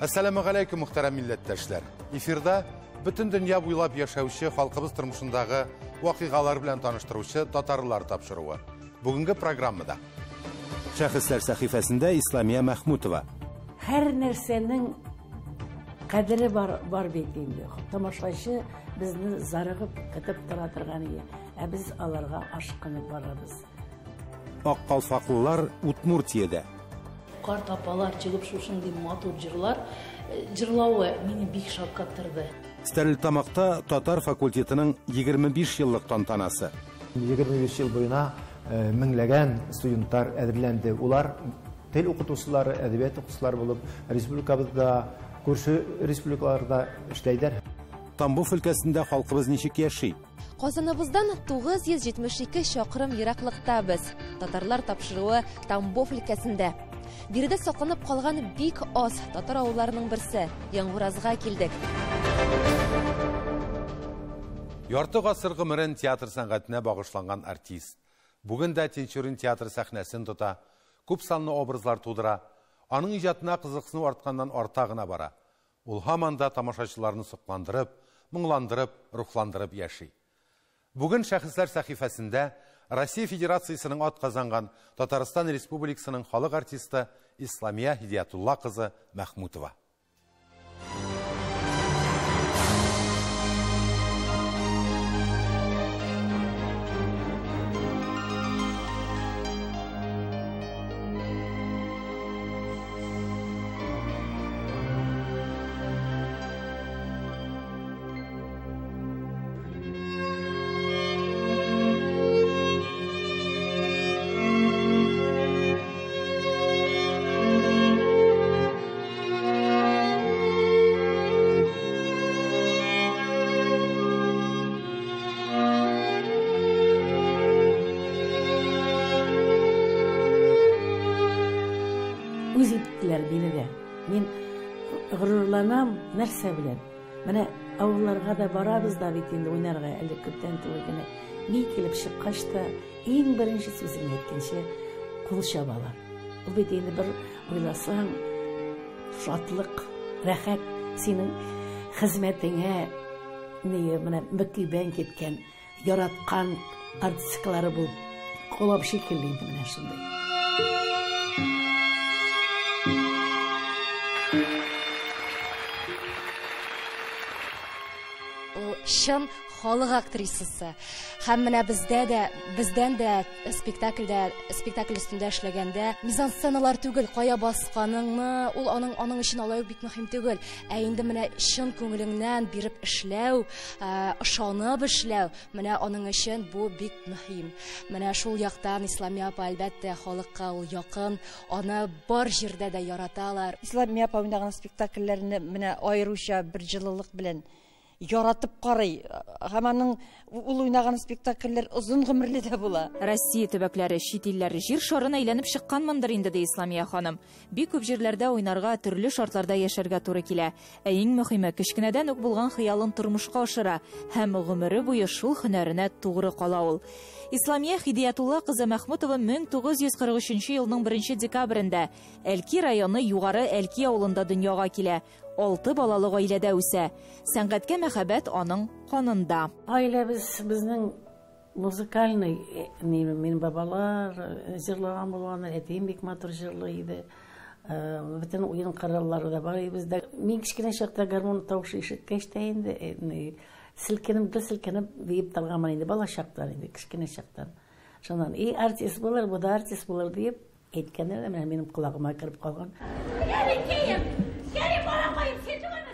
Assalamu alaikum muhtaram milletdaşlar. Efirda bütün dünya buylap yaşaучы халкыбыз тормышындагы вакыйгалар белән таныштыручы татарлар тапшыруы. Бүгенге программада Шәхесләр сәхифәсендә Исламия Мәхмүтова. Һәр нәрсәнең кадере бар бит инде. Тамашачы безне зарыгып көтеп тора торган иде. Ә без аларга ашкынып барабыз. Ак калфаклылар Удмуртиядә. Карт апалар чыгып шушындый матур җырлар җырлауы мине бик шаккаттырды. Стәрлетамакта татар факультетының 25 еллык тантанасы. 25 ел буена меңләгән студентлар әзерләнде. Улар тел укытучылары, әдәбият укытучылары булып, республикабызда, күрше республикаларда эшләйдер. Тамбов өлкәсендә халкыбыз ничек яши? Казаныбыздан 972 чакрым ераклыктабыз. Татарлар тапшыруы Тамбов өлкәсендә. Биредә сакланып калган бик аз татар авылларының берсе. Яңгыразга килдек. Ярты гасыр гомерен театр сәнгатенә багышланган артист. Бүген дә Тинчурин театр сәхнәсен тота, күп санлы образлар тудыра, аның иҗатына кызыксыну артканнан арта гына бара. Ул һаман да тамашачыларны сокландырып, моңландырып, рухландырып яши. Бүген Шәхесләр сәхифәсендә Россия Федерациясының атказанган Татарстан Республикасының халык артисты Исламия Хидиятулла кызы Мәхмүтова. Мен гырурланам нәрсә белән. Менә авылларга да барабыз да бит инде уйнарга әле күптән түгел генә. Ни килеп чыккач та иң беренче сүзен әйткәнче кул чабалар. Ул бит инде бер уйласаң шатлык, рәхәт синең хезмәтеңә менә мөкибән киткән, яраткан артисткалары булып колап шикелле инде менә шундый. Шын халык актрисасы. Һәм менә бездән дә спектакль өстендә эшләгәндә мизансценалар түгел, кая басканыңны, ул аның өчен алай бик мөһим түгел. Ә инде менә чын күңелеңнән биреп эшләү, ышанып эшләү, менә аның өчен бу бик мөһим. Менә шул яктан Исламия апа әлбәттә халыкка ул якын, аны бар җирдә дә яраталар. Исламия апа уйнаган спектакльләрне менә аеруча бер җылылык белән яратып карый. Һәм аның ул уйнаган спектакльләр озын гомерле дә була. Россия төбәкләре, чит илләре җир шарын әйләнеп чыкканмындыр инде ди Исламия ханым. Бик күп җирләрдә уйнарга, төрле шартларда яшәргә туры килә. Ә иң мөһиме, кечкенәдән үк булган хыялын тормышка ашыра һәм гомере буе шул һөнәренә тугры кала ул. Исламия Хидиятулла кызы Мәхмүтова 1943 елның 1 декабрендә Әлки районы Югары Әлки авылында дөньяга килә. 6 балалы гаиләдә үсә. Сәнгатькә мәхәббәт аның канында. Гаиләбез безнең музыкальный, минем бабалар җырлаган булганнар, әтием бик матур җырлый иде. Бөтен уен кораллары да бар иде бездә. Мин кичкенә чакта гармон тавышы ишеткәч тә инде селкенеп дип талган инде бала чактан инде кичкенә чактан. Шуннан артист булыр, бу да артист булыр дип әйткәннәр, менә минем колагыма кирип калган.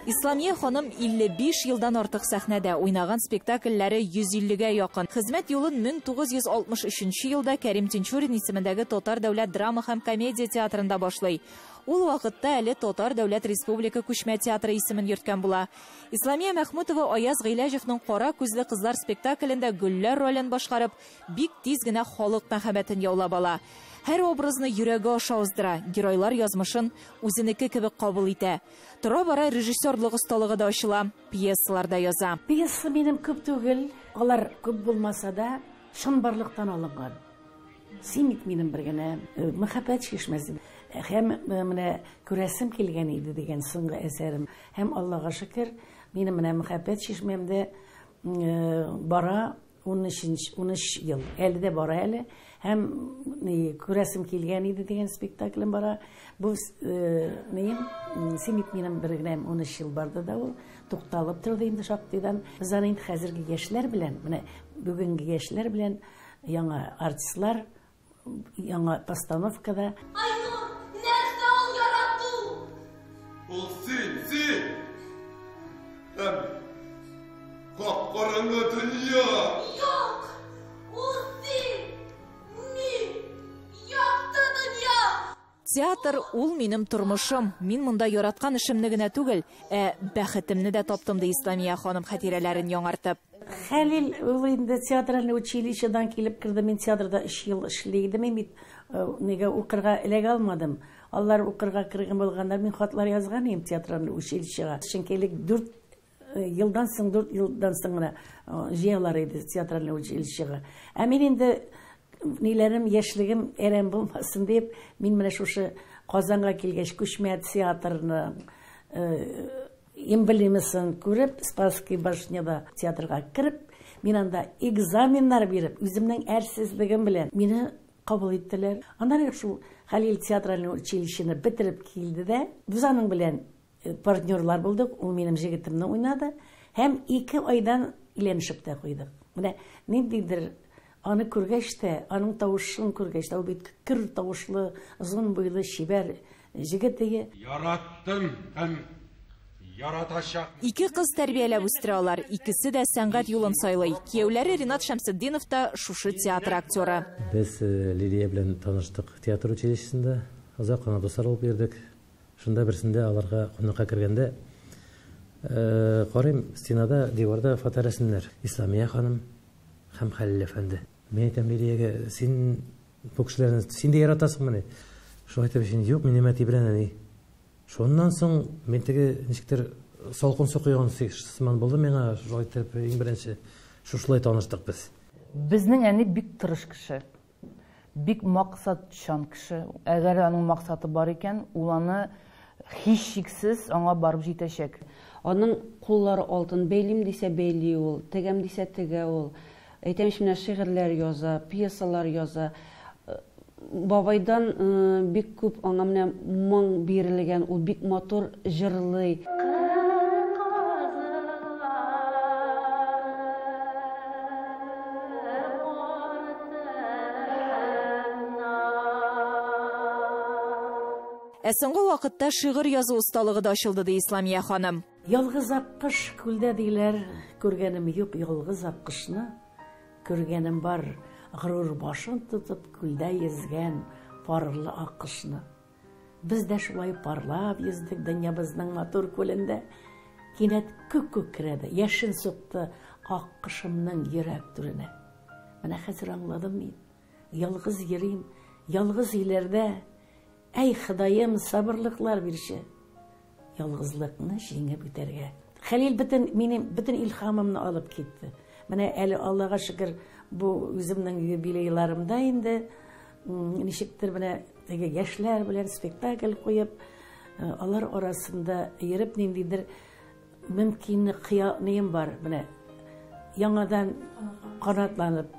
Исламия ханым 55 елдан артык сәхнәдә уйнаган спектакльләре 150-гә якын. Хезмәт юлын 1963 елда Кәрим Тинчурин исемендәге Татар дәүләт драма һәм комедия театрында башлый. Ул вакытта әле Татар дәүләт республика күчмә театры исемен йөрткән була. Исламия Мәхмүтова Аяз Гыйләҗевнең Кара күзле кызлар спектаклендә Гөлләр ролен башкарып, бик тиз генә халык мәхәббәтен яулап ала. Һәр образны йөрәге аша уздыра, геройлар язмышын үзенеке кебек кабул итә. Тора-бара режиссерлык осталыгы да ачыла, пьесаларда яза. Пьеса минем күп түгел, алар күп булмаса да, шын барлыктан алынган. Симит минем бер генә мәхәббәт чишмәсе. Һәм менә күрәсем килгән иде дигән соңгы әсәрем. Һәм Аллаһка шөкер, минем менә мәхәббәт чишмәмдә бара 13 ел. Әле дә бара әле. Һәм күрәсем килгән иде дигән спектаклем бара. Бу Симит минем бер генә 13 ел барды да ул. Тукталып торды инде шактыйдан. Без аны инде хәзерге яшьләр белән, менә бүгенге яшьләр белән яңа артистлар яңа постановкада. Айнур, нәрсә ул ярату? Ул син. Кап-караңгы дөнья. Юк, ул син. Мин. Якты дөнья. Театр ул минем тормышым. Мин монда яраткан эшемне генә түгел, бәхетемне дә таптым ди Исламия ханым хатирәләрен яңартып. Хәлил ул инде театральный училищедан килеп керде. Мин театрда 3 ел эшләйдем. Мин нигә укырга эләгә алмадым. Алар укырга кергән булганнар, мин хатлар язган идем театральный училищега. Чөнки 4 елдан соң гына җыялар иде театральный училищега. Ә мин инде ниләрем яшьлегем әрәм булмасын дип, мин менә шушы Казанга килгәч күчмә театрны эмблемасын күреп, Спасский башняда театрга кирип, мин анда экзаменнар биреп, үземнең әрсезлегем белән мине кабул иттеләр. Аннан шул Хәлил театральный училищены бетереп килде дә, без аның белән партнерлар булдык. Ул минем җегетемне уйнады һәм 2 айдан иленешеп тә куйдык. Менә ниндидер аны күргәч тә, аның тавышын күргәч тә, ул бит көр тавышлы, озын буйлы, шибәр җегет иде. Яраттым һәм яратачак. 2 кыз тәрбияләп үстерә алар. Икесе дә сәнгать юлын сайлый. Кияүләре Ринат Шәмсетдинов та шушы театр актеры. Без Лилия белән таныштык театр училищесында. Озак кына дуслар булып йөрдек. Шунда берсендә аларга кунакка кергәндә, карыйм, стенада, диварда фоторәсемнәр. Исламия ханым һәм Хәлил әфәнде. Мин әйтәм Лилиягә, син бу кешеләрне син дә яратасыңмыни? Шулай әйтеп, юк, мин нәмәти белән әни. Шуннан соң мен теге ничектер салкын су куйган сыман булды миңа, шулай әйтеп, иң беренче шушылай таныштык без. Безнең әни бик тырыш кеше. Бик максатчан кеше. Әгәр аның максаты бар икән, ул аны һичшиксез аңа барып җитәчәк. Аның куллары алтын, бәйлим дисә бәйли ул, тегәм дисә тегә ул. Әйтәм менә шигырьләр яза, пьесалар яза. Бабайдан бик күп аңа менә моң бирелгән, ул бик матур җырлый. Соңгы вакытта шигырь язу усталыгы да ачылды ди Исламия ханым. Ялгыз аккыш күлдә диләр, күргәнем юк ялгыз аккышны. Күргәнем бар, гырур башын тотып күлдә йөзгән парлы аккышны. Без дә шулай парлап йөздек дөньябызның матур күлендә. Кинәт күк керәде, яшен сукты аккышымның йөрәк түренә. Менә хәзер аңладым мин. Ялгыз йөрим, ялгыз иләрдә. Әй Ходаем, сабырлыклар бирче. Ялгызлыкны җиңеп үтәргә. Хәлил бөтен илһамымны алып китте. Менә әле Аллаһка шөкер, бу үземнең юбилейларымда инде ничектер менә теге яшьләр белән спектакль куеп, алар арасында йөреп ниндидер мөмкин кыямым бар. Менә яңадан канатланып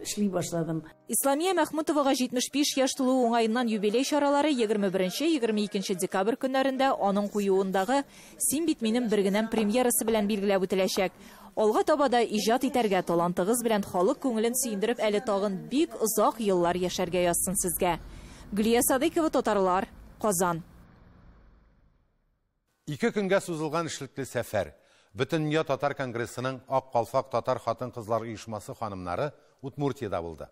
эшли башладым. Исламия Мәхмүтовага 75 яшь тулу уңаеннан юбилей чаралары 21-22 декабрь көннәрендә аның куюындагы "Син бит минем бер генәм" премьерасы белән билгеләп үтеләчәк. Алга таба да иҗат итәргә, талантыгыз белән халык күңелен сөендереп, әле тагын бик озак еллар яшәргә язсын сезгә. Гөлия Садыйкова, Татарлар, Казан. 2 көнгә сузылган эшлекле сәфәр. Бөтендөнья татар конгрессының Ак калфак татар хатын-кызлар оешмасы ханымнары Удмуртиядә булды.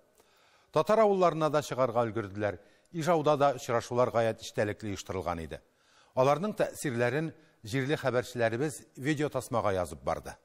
Татар авылларына да чыгарга өлгерделәр. Ижауда да очрашулар гаять эчтәлекле оештырылган иде. Аларның тәэсирләрен җирле хәбәрчеләребез видео тасмага язып барды.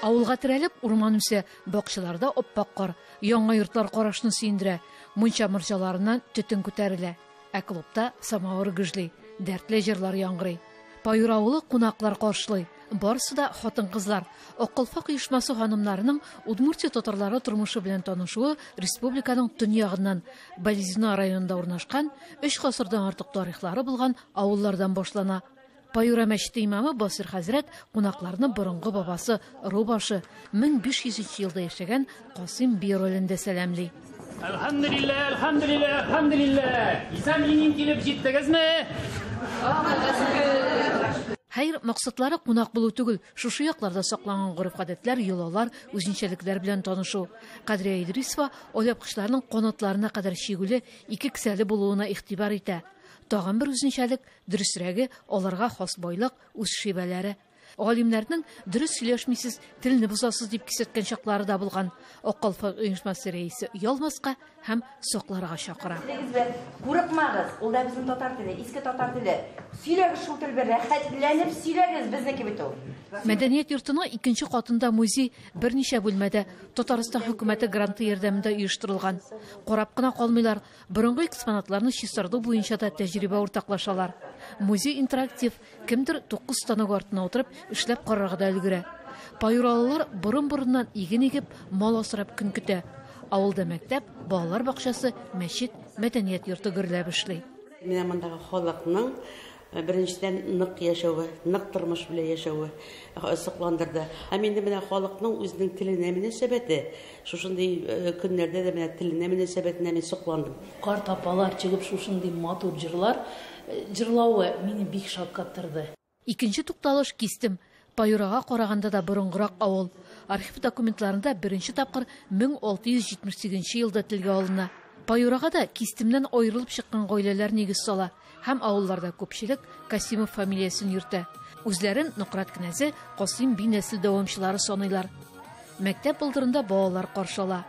Авылга терәлеп, урман үсә, бакчаларда оппак кар, яңа йортлар карашны сөендерә, мунча-морҗаларыннан төтен күтәрелә. Ә клубта самавыр гөжли, дәртле җырлар яңгырый. Паюр авылы кунаклар каршылый, Барысы да хатын-кызлар. Акылфак оешмасы ханымнарының Удмуртия татарлары тормышы белән танышуы республиканың төньягыннан Болезина районында урнашкан 3 гасырдан артык тарихлары булган авыллардан башлана. Паюра мәчете имамы Басир хәзрәт кунакларны борынгы бабасы Рубашы 1500 елда яшәгән Касым бий ролендә сәламли. Алхамдулилlah, алхамдулилlah, алхамдулилlah. Исән инин килеп җиттегезме? Хәйр, максатлары кунак булу түгел, шушы якларда сакланган гореф-гадәтләр, йолалар, үзенчәлекләр белән танышу. Кадрия Идрисова оляпкычларның канатларына кадәр чигүле 2 кесәле булуына игътибар итә. Тагын бер үзенчәлек, дөресрәге, аларга хас байлык, үз шибәләре. Галимнәрнең дөрес сөйләшмисез, телне бузасыз дип кисәткән чаклары да булган. Акылфак оешмасы рәисе ялмаска һәм сакларга чакыра. Курыкмагыз, ул да безнең татар теле, иске татар теле. Сөйләгез шул тел белән, рәхәтләнеп сөйләгез безнеке бит ул. Мәдәният йортының 2нче катында музей берничә бүлмәдә Татарстан хөкүмәте гранты ярдәмендә оештырылган. Карап кына калмыйлар, борынгы экспонатларны чистарту буенча да тәҗрибә уртаклашалар. Музей интерактив, кемдер 9 станок артына утырып эшләп карарга да өлгерә. Паюралылар борын-борыннан иген егеп, мал асрап көн көтә. Авылда мәктәп, балалар бакчасы, мәчет, мәдәният йорты гөрләп эшли. Менә мондагы халыкның беренчедән нык яшәве, нык тормыш белән яшәве сокландырды. Һәм инде менә халыкның үзенең теленә мөнәсәбәте, шушындый көннәрдә дә менә теленә мөнәсәбәтенә мин сокландым. Карт апалар чыгып шушындый матур җырлар җырлауы мине бик шаккаттырды. Икенче тукталыш Кистем. Паюрага караганда да борынгырак авыл. Архив документларында беренче тапкыр 1678 елда телгә алына. Паюрага да Кистемнән аерылып чыккан гаиләләр нигез сала һәм авылларда күпчелек Касимов фамилиясын йөртә. Үзләрен Нократ князы Касим бий нәсел дәвамчылары саныйлар. Мәктәп булдырында балалар каршыла.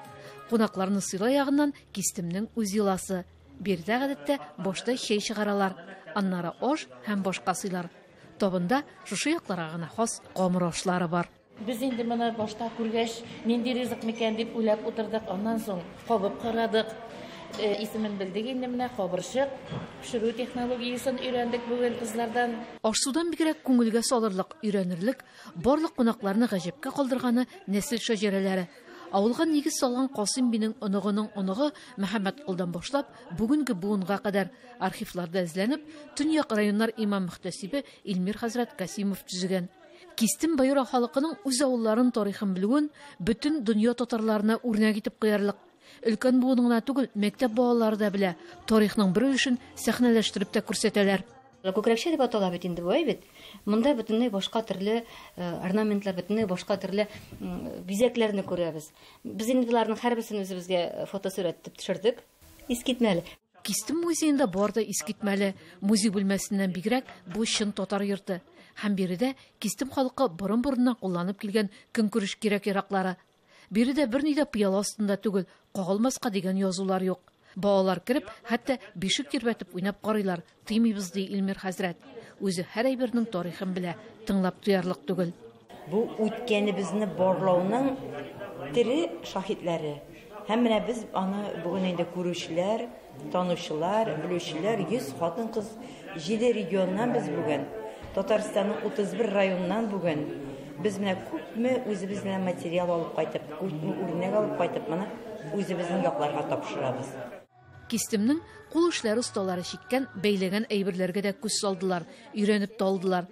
Кунакларны сыйлау ягыннан Кистемнең үз йоласы. Бирдә гадәттә башта чәй чыгаралар, аннары аш һәм башка сыйлар. Табында шушы якларга гына хас камыр ашлары бар. Без инде моны башта күргәч, нинди ризык микән дип уйлап утырдык. Аннан соң кабып карадык. Исемен белдек инде менә кабырчык, пешерү технологиясын өйрәндек бүген кызлардан. Ашсудан бигрәк күңелгә салырлык, өйрәнерлек, барлык кунакларны гаҗәпкә калдырганы нәсел шәҗәрәләре. Авылга нигез салган Касым бинең оныгының оныгы Мәхәммәд кулдан башлап, бүгенге буынга кадәр архивларда эзләнеп, Төньяк районнар имам мөхтәсибе Илмир хәзрәт Касимов төзегән. Кистем Паюра халкының үз авылларын тарихын белүен бөтен дөнья татарларына үрнәк итеп куярлык. Өлкән буынына түгел, мәктәп балалары да белә, тарихның бер өлешен сәхнәләштереп тә күрсәтәләр. Күкрәкчә дип атала бит инде бу бит. Монда бөтенләй башка төрле орнаментлар, бөтенләй башка төрле бизәкләрне күрәбез. Без инде буларның һәрберсен үзебезгә фотосурәт итеп төшердек. Искитмәле. Кистем музейында бар да искитмәле. Музей бүлмәсеннән бигрәк бу чын татар йорты. Һәм биредә Кистем халкы борын-борыннан кулланып килгән көнкүреш кирәк-яраклары. Биредә берни дә пыяла астында түгел, кагылмаска дигән язулар юк. Балалар кирип, хәтта бишек тирбәтеп уйнап карыйлар. Тыймыйбыз ди Илмир хәзрәт. Үзе һәр әйбернең тарихын белә, тыңлап туярлык түгел. Бу үткәнебезне барлауның тере шаһитләре. Һәм менә без аны бүген инде күрүчеләр, танучылар, белүчеләр 100 хатын-кыз 7 регионнан без бүген. Татарстанның 31 районнан бүген без менә күпме үзебезнең материал алып кайтып, күпме үрнәк алып кайтып, моны үзебезнең якларга тапшырабыз. Кистемнең кул эшләре осталары чиккән, бәйләгән әйберләргә дә күз салдылар, өйрәнеп талдылар.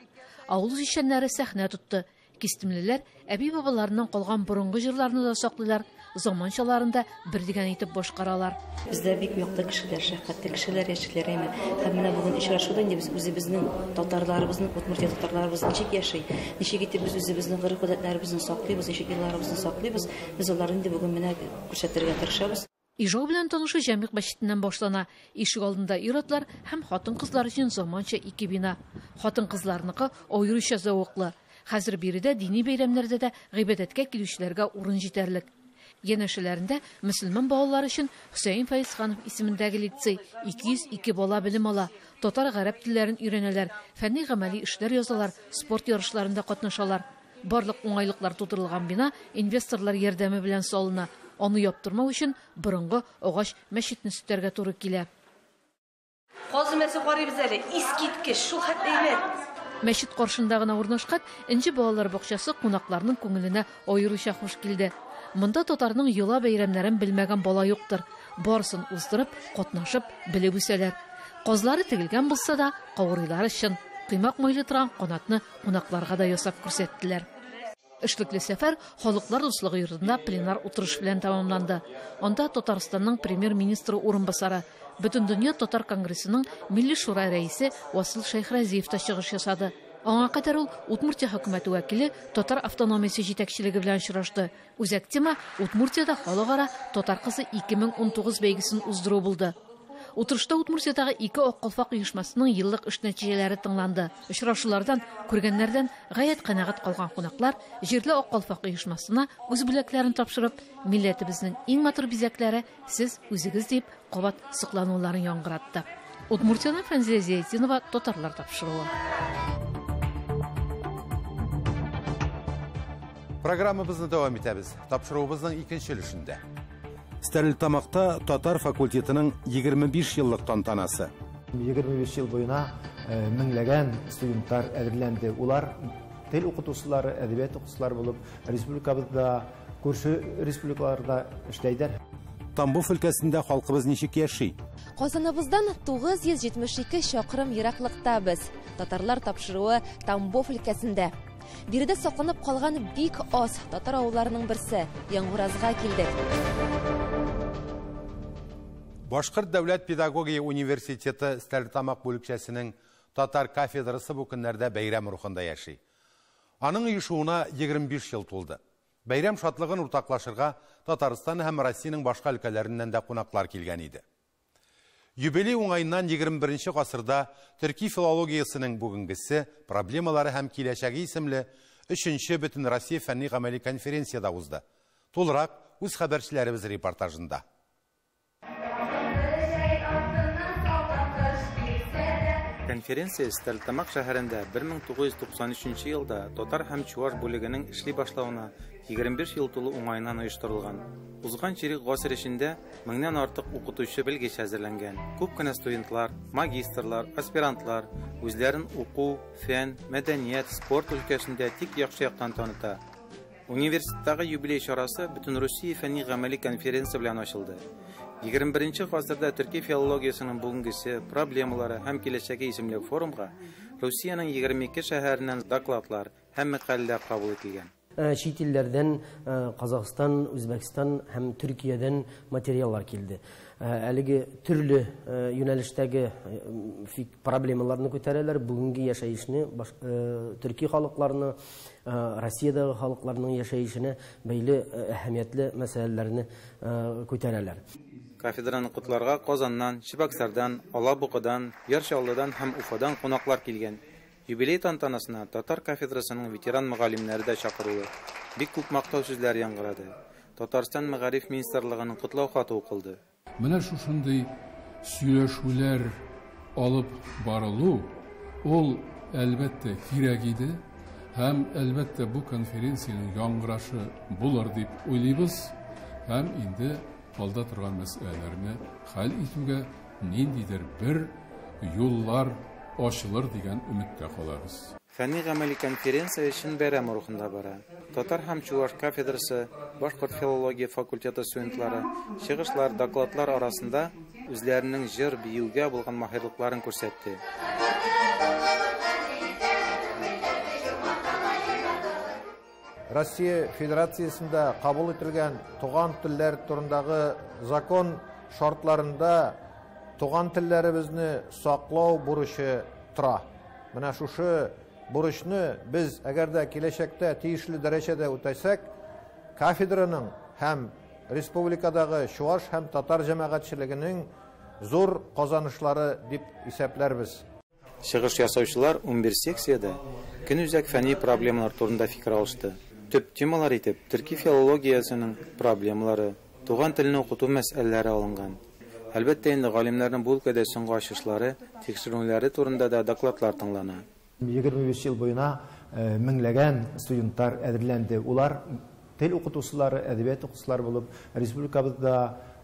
Авыл җишәннәре сәхнә тутты. Кистемлеләр әби-бабаларыннан калган борынгы җырларны да саклыйлар, заманчаларында бер дигән итеп башкаралар. Бездә бик якты кешеләр, шәфкатьле кешеләр яшиләр име. Һәм менә бүген очрашуда инде без үзебезнең татарларыбызның, Удмуртия татарларыбыз ничек яши, ничек итеп без үзебезнең гореф-гадәтләребезне саклыйбыз, ничек елларыбызны саклыйбыз, без аларны инде бүген менә күрсәтергә тырышабыз. Ижау белән танышу Җәмигъ мәчетеннән башлана. Ишек алдында ир-атлар һәм хатын-кызлар өчен заманча 2 бина. Хатын-кызларныкы аеруча зәвыклы. Хәзер биредә дини бәйрәмнәрдә дә гыйбадәткә килүчеләргә урын җитәрлек. Янәшәләрендә мөселман балалар өчен Хөсәен Фәйзханов исемендәге лицей 202 бала белем ала. Татар-гарәп телләрен өйрәнәләр, фәнни-гамәли эшләр язалар, спорт ярышларында катнашалар. Барлык уңайлыклар тудырылган бина инвесторлар ярдәме белән салына. Аны яптырмау өчен борынгы агач мәчетне сүтәргә туры килә. Казымәсе карыйбыз әле, искиткеч, шул хәтле әйбәт. Мәчет каршында гына урнашкан Энҗе балалар бакчасы кунакларның күңеленә аеруча хуш килде. Монда татарның йола бәйрәмнәрен белмәгән бала юктыр. Барсын уздырып, катнашып, белеп үсәләр. Казлары тегелгән булса да, кавырыйлары чын. Кыймак майлы торган канатны кунакларга да ясап күрсәттеләр. Эшлекле сәфәр халыклар дуслыгы йортында пленар утырыш белән тәмамланды. Анда Татарстанның премьер-министры урынбасары, Бөтен дөнья татар конгрессының Милли шура рәисе Васил Шәйхразиев та чыгыш ясады. Аңа кадәр ул Удмуртия хөкүмәте вәкиле татар автономиясе җитәкчелеге белән очрашты. Үзәк тема Удмуртиядә халыкара татар кызы 2019 бәйгесен уздыру булды. Утырышта Удмуртиядәге 2 ак калфак оешмасының еллык эш нәтиҗәләре тыңланды. Очрашулардан, күргәннәрдән гаять канәгать калган кунаклар җирле ак калфак оешмасына үз бүләкләрен тапшырып, милләтебезнең иң матур бизәкләре сез үзегез дип кабат сыклануларын яңгыратты. Удмуртияның Фәнзия Зиятдинова татарлар тапшыруы. Программабызны дәвам итәбез. Тапшыруыбызның икенче өлешендә. Стәрлетамакта татар факультетының 25 еллык тантанасы. 25 ел буена меңләгән студентлар әзерләнде. Улар тел укытучылары, әдәбият укытучылары булып, республикабызда, күрше республикаларда эшләйдер. Тамбов өлкәсендә халкыбыз ничек яши? Казаныбыздан 972 чакрым ераклыктабыз. Татарлар тапшыруы Тамбов өлкәсендә. Биредә сакланып калган бик аз татар авылларының берсе Яңгыразга килдек. Башкорт дәүләт педагогия университеты Стәрлетамак бүлекчәсенең татар кафедрасы бу көннәрдә бәйрәм рухында яши. Аның оешуына 25 ел тулды. Бәйрәм шатлыгын уртаклашырга Татарстан һәм Россиянең башка өлкәләреннән дә кунаклар килгән иде. Юбилей уңайыннан 21 гасырда төрки филологиясының бүгенгесе проблемалары һәм киләчәге исемле 3-нче бөтен Россия фәнни-гамәли конференцияда узды. Тулырак үз хәбәрчеләребез репортажында. Конференция Стәрлетамак шәһәрендә 1993 елда татар һәм чуаш бүлегенең эшли башлауына 25 ел тулу уңайыннан оештырылган. Узган чирек гасыр эчендә меңнән артык укытучы белгеч әзерләнгән. Күп кенә студентлар, магистрлар, аспирантлар үзләрен уку, фән, мәдәният, спорт өлкәсендә тик яхшы яктан таныта. Университеттагы юбилей чарасы бөтен Россия фәнни-гамәли конференция белән ачылды. 21 гасырда төрки филологиясының бүгенгесе проблемалары һәм киләчәге исемле форумга Россиянең 22 шәһәреннән докладлар һәм мәкаләләр кабул ителгән. Чит илләрдән Казакстан, Үзбәкстан һәм Төркиядән материаллар килде. Әлеге төрле юнәлештәге проблемаларны күтәрәләр. Бүгенге яшәешне, төрки халыкларны, Россиядагы халыкларның яшәешенә бәйле әһәмиятле мәсьәләләрне күтәрәләр. Кафедраны котларга Казаннан, Чебоксардан, Алабугадан, Яршаллыдан һәм Уфадан кунаклар килгән. Юбилей тантанасына татар кафедрасының ветеран мөгаллимнәре дә чакырылды. Бик күп мактау сүзләр яңгырады. Татарстан мәгариф министрлыгының котлау хаты укылды. Менә шушындый сөйләшүләр алып барылу, ул әлбәттә кирәк иде һәм әлбәттә бу конференциянең яңгырашы булыр дип уйлыйбыз һәм инде алда торган мәсьәләләрне хәл итүгә ниндидер бер юллар ачылыр дигән өметтә калабыз. Фәнни-гамәли конференция өчен бәйрәм рухында бара. Татар һәм чуаш кафедрасы, Башкорт филология факультеты студентлары чыгышлар, докладлар арасында үзләренең җыр биюгә булган маһирлыкларын күрсәтте. Россия Федерациясында кабул ителгән туган телләр турындагы закон шартларында туган телләребезне саклау бурычы тора. Менә шушы бурычны без әгәр дә киләчәктә тиешле дәрәҗәдә үтәсәк, кафедраның һәм республикадагы чуаш һәм татар җәмәгатьчелегенең зур казанышлары дип исәпләрбез. Чыгыш ясаучылар 11 секцияда көнүзәк фәнни проблемалар турында фикер алышты. Төп темалар итеп төрки филологиясының проблемалары, туган телне укыту мәсьәләләре алынган. Әлбәттә инде галимнәрнең бу өлкәдә соңгы ачышлары, тикшерүләре турында да докладлар тыңлана. 25 ел буена меңләгән студентлар әзерләнде. Улар тел укытучылары, әдәбият укытучылары булып, республикабызда,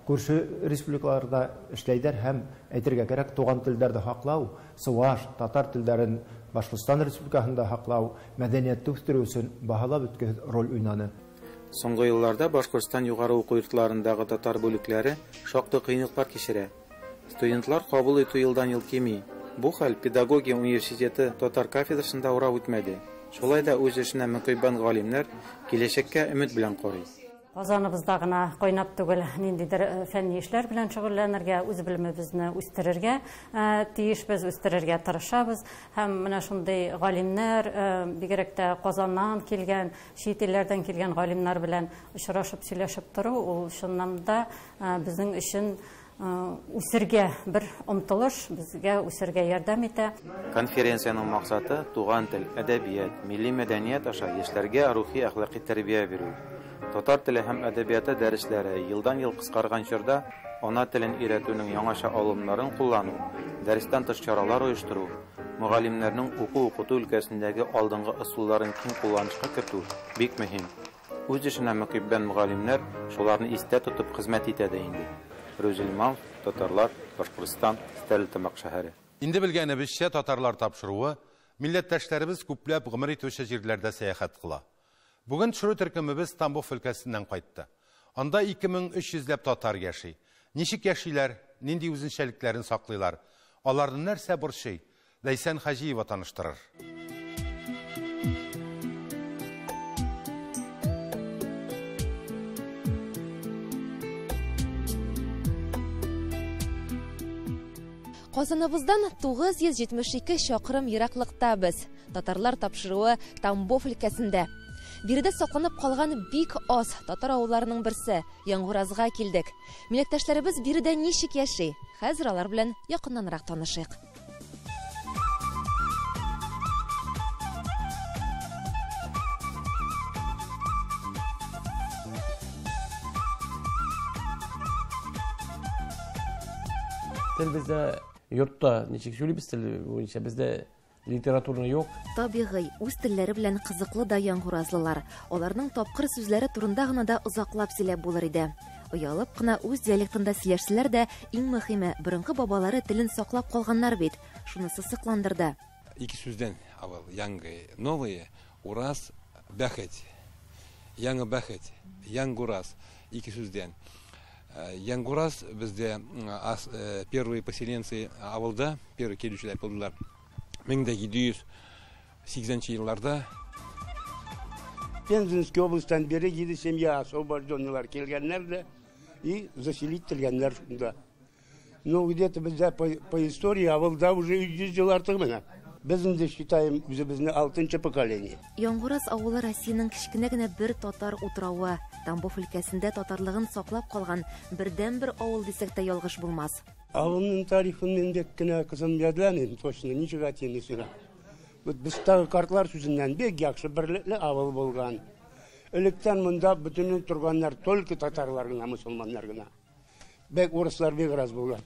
күрше республикаларда эшләйдер һәм әйтергә кирәк туган телләрне хаклау, чуаш, татар телләрен Башкортстан Республикасында хаклау, мәдәниятте үстерү өчен баһалап үткән роль уйнады. Соңгы елларда Башкортстан югары уку йортларындагы татар бүлекләре шактый кыйынлыклар кичерә. Студентлар кабул итү елдан ел кими. Бу хәл педагогия университеты татар кафедрасында урап үтмәде. Шулай да үз эшенә мөкиббән галимнәр киләчәккә өмет белән карый. Казаныбызда гына кайнап түгел, ниндидер фәнни эшләр белән шөгыльләнергә, үз белемебезне үстерергә тиешбез, үстерергә тырышабыз. Һәм менә шундый галимнәр, бигрәк тә Казаннан килгән, чит илләрдән килгән галимнәр белән очрашып, сөйләшеп тору, ул чыннан да безнең өчен үсергә бер омтылыш, безгә үсергә ярдәм итә. Конференциянең максаты туган тел, әдәбият, милли мәдәният аша яшьләргә рухи әхлакый тәрбия бирү. Татар теле һәм әдәбияты дәресләре елдан-ел кыскарган чорда ана телен өйрәтүнең яңаша алымнарын куллану, дәрестән тыш чаралар оештыру, мөгаллимнәрнең уку-укыту өлкәсендәге алдынгы ысулларын киң кулланышка кертү бик мөһим. Үз эшенә мөкиббән мөгаллимнәр шуларны истә тотып хезмәт итә дә инде. Рүзелман, татарлар, Башкортстан, Стәрлетамак шәһәре. Инде белгәнебезчә, татарлар тапшыруы милләттәшләребез күпләп гомер итүче җирләрдә сәяхәт кыла. Бүген төшерү төркемебез Тамбов өлкәсеннән кайтты. Анда 2300ләп татар яши. Ничек яшиләр, нинди үзенчәлекләрен саклыйлар? Аларны нәрсә борчый? Ләйсән Хаҗиева таныштырыр. Казаныбыздан 972 чакрым ераклыкта без. Татарлар тапшыруы Тамбов өлкәсендә. Биредә сакланып калган бик аз татар авылларының берсе Яңгуразга килдек. Милләттәшләребез биредә ничек яши? Хәзер алар белән якыннанрак танышыйк. Тел бездә йортта ничек сөйлибез тел буенча бездә литературны юк. Табигый, үз телләре белән кызыклы да яңгуразлылар. Аларның тапкыр сүзләре турында гына да озаклап сөйләп булыр иде. Уялып кына үз диалектында сөйләшсәләр дә, иң мөһиме, борынгы бабалары телен саклап калганнар бит. Шунысы сыкландырды. Ике сүздән авыл яңгы, новые, ураз, бәхет. Яңгы бәхет, яңгураз ике сүздән. Яңгураз бездә первые поселенцы авылда, первые келүчеләр булдылар. 1780 елларда Пензенской областан бері еді семья освобожденныйлар келгенлер де и заселителгенлер шунда. Но где-то бізде по истории авылда уже 100 жыл артық мына. Біздің де считаем біздің 6-нчы поколение. Яңгураз авылы Россиянең кичкенә генә бер татар утравы. Тамбов өлкәсендә татарлыгын саклап калган бердән-бер авыл дисәк тә ялгыш булмас. Авылның тарихын мен бек кенә кызымладым, точно ничек әйтәм сиңа. Без тагы картлар сүзеннән бек яхшы берлекле авыл булган. Электән монда бүтән торганнар только татарлар гына, мусулманнар гына. Бек урыслар бек раз булган.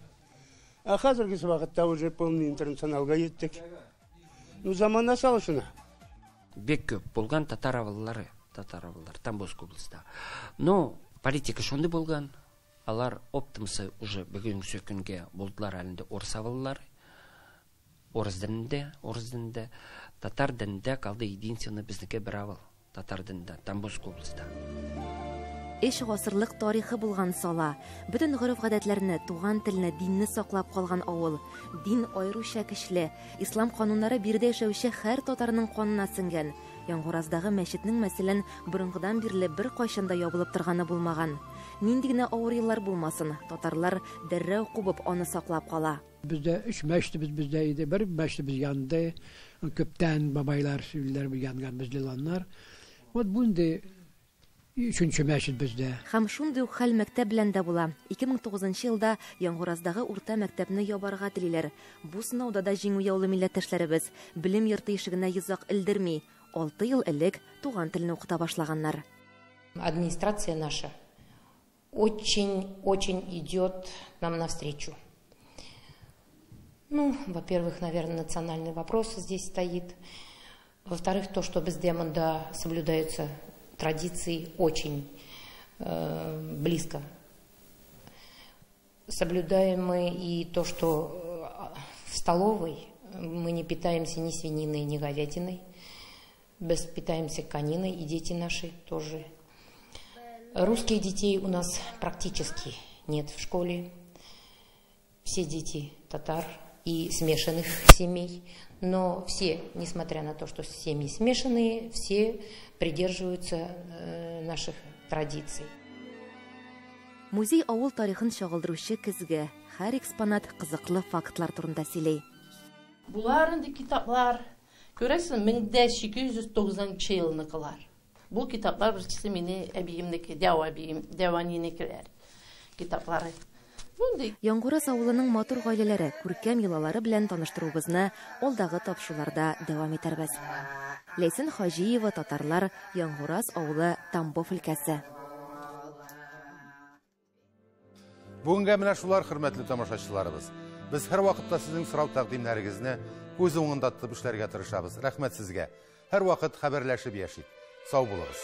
А хәзерге вакытта уже полный интернационалга еттек. Ну заманна салышына. Бек көп булган татар авыллары Тамбовской областта. Но политика шундый булган. Алар оптымсы уже бүгінгі күнгә булдылар әлінде орыс авыллар. Орыс дінінде, татар дінінде қалды единственный біздікі бір авыл. Татар дінінде, Тамбовской областта. 3 гасырлык тарихы булган сала, бүтән гореф-гадәтләрне, туган телне, динне саклап калган авыл. Дин аеруча көчле, ислам кануннары биредә яшәүче һәр татарның канына сеңгән. Яңгураздагы мәчетнең мәсәлән борынгыдан бирле бер кайчанда ябылып торганы булмаган. Нинди генә авыр еллар булмасын, татарлар дәррәү кубып аны саклап кала. Бездә 3 мәчетебез бездә иде, бер мәчетебез янды, күптән бабайлар сөйләр янган безлеланнар. Вот бунда 3нче мәчет бездә. Һәм шундый ук хәл мәктәп белән дә була. 2009 елда Яңгураздагы урта мәктәпне ябарга телиләр. Бу сынауда да җиңү яулы милләттәшләребез билем йорты ишегенә йозак элдерми. 6 ел элек туган телне укыта башлаганнар. Администрация наша очень идет нам навстречу. Ну, во-первых, наверное, национальный вопрос здесь стоит. Во-вторых, то, что без демонда соблюдаются традиции очень близко. Соблюдаем мы и то, что в столовой Мы не питаемся ни свининой, ни говядиной. Без питаемся кониной, и дети наши тоже. Русских детей у нас практически нет в школе. Все дети татар и смешанных семей. Но все, несмотря на то, что семьи смешанные, все придерживаются наших традиций. Музей авыл тарихын шагылдыручы көзгә һәр экспонат кызыклы фактлар турында сөйли. Булар инде китаплар, күрәсең, 1890 елныкылар. Бу китаплар беркесе мине әбиемнеке, дәванинекеләр китаплары. Яңгурас авылының матур гаиләләре, күркәм йолалары белән таныштыруыбызны алдагы тапшыруларда дәвам итәрбез. Ләйсен Хаҗиева, татарлар, Яңгурас авылы, Тамбов өлкәсе. Бүгенге менә шулар, хөрмәтле тамашачыларыбыз. Без һәр вакытта сезнең сорау тәкъдимнәрегезне күз уңында тотып эшләргә тырышабыз. Рәхмәт сезгә. Һәр вакыт хәбәрләшеп яшик. Сау булыгыз.